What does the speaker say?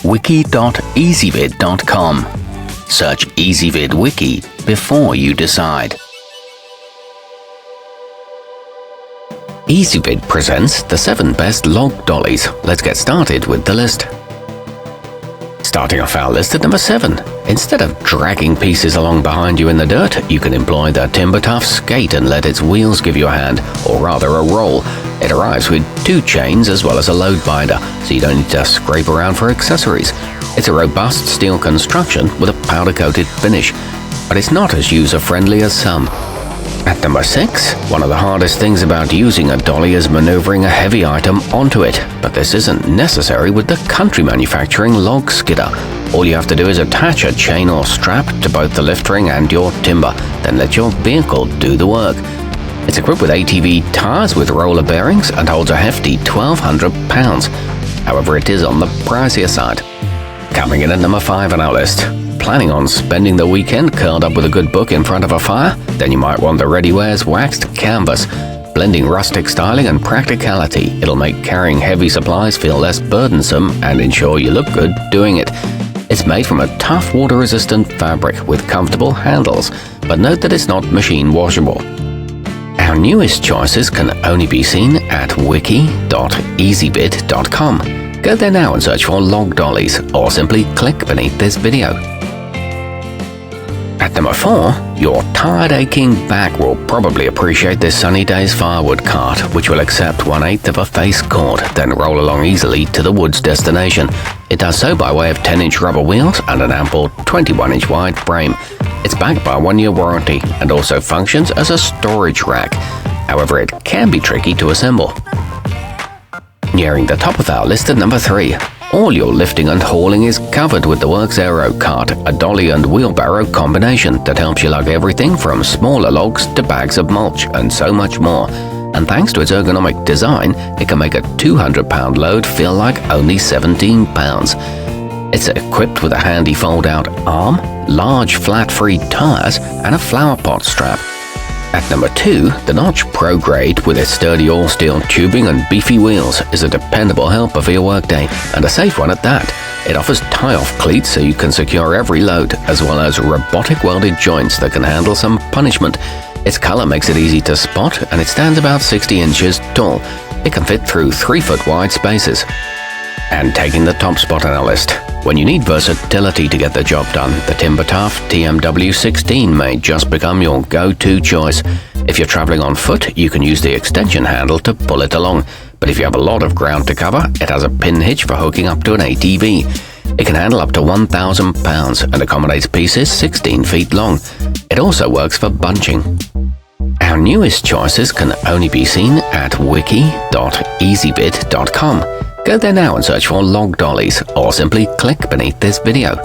wiki.ezvid.com. Search Ezvid Wiki before you decide. Ezvid presents the 7 best log dollies. Let's get started with the list. Starting off our list at number 7. Instead of dragging pieces along behind you in the dirt, you can employ the timber tuff skate and let its wheels give you a hand, or rather a roll. It arrives with 2 chains as well as a load binder, so you don't need to scrape around for accessories. It's a robust steel construction with a powder-coated finish, but it's not as user-friendly as some. At number 6, one of the hardest things about using a dolly is maneuvering a heavy item onto it, but this isn't necessary with the country manufacturing log skidder. All you have to do is attach a chain or strap to both the lift ring and your timber, then let your vehicle do the work. It's equipped with ATV tires with roller bearings and holds a hefty 1,200 pounds. However, it is on the pricier side. Coming in at number 5 on our list. Planning on spending the weekend curled up with a good book in front of a fire? Then you might want the readywares waxed canvas. Blending rustic styling and practicality, it'll make carrying heavy supplies feel less burdensome and ensure you look good doing it. It's made from a tough water-resistant fabric with comfortable handles, but note that it's not machine washable. Our newest choices can only be seen at wiki.ezvid.com. Go there now and search for log dollies, or simply click beneath this video. At number 4, your tired aching back will probably appreciate this sunnydaze firewood cart, which will accept 1/8 of a face cord, then roll along easily to the wood's destination. It does so by way of 10-inch rubber wheels and an ample 21-inch wide frame. It's backed by a 1-year warranty and also functions as a storage rack. However, it can be tricky to assemble. Nearing the top of our list at number 3. All your lifting and hauling is covered with the worx aerocart, a dolly and wheelbarrow combination that helps you lug everything from smaller logs to bags of mulch and so much more. And thanks to its ergonomic design, it can make a 200-pound load feel like only 17 pounds. It's equipped with a handy fold-out arm, large flat-free tires, and a flower pot strap. At number 2, the Notch Pro Grade with its sturdy all-steel tubing and beefy wheels is a dependable helper for your workday, and a safe one at that. It offers tie-off cleats so you can secure every load, as well as robotic welded joints that can handle some punishment. Its color makes it easy to spot, and it stands about 60 inches tall. It can fit through 3-foot wide spaces. And taking the top spot on our list. When you need versatility to get the job done, the Timber Tuff TMW16 may just become your go-to choice. If you're traveling on foot, you can use the extension handle to pull it along. But if you have a lot of ground to cover, it has a pin hitch for hooking up to an ATV. It can handle up to 1,000 pounds and accommodates pieces 16 feet long. It also works for bunching. Our newest choices can only be seen at wiki.ezvid.com. Go there now and search for log dollies, or simply click beneath this video.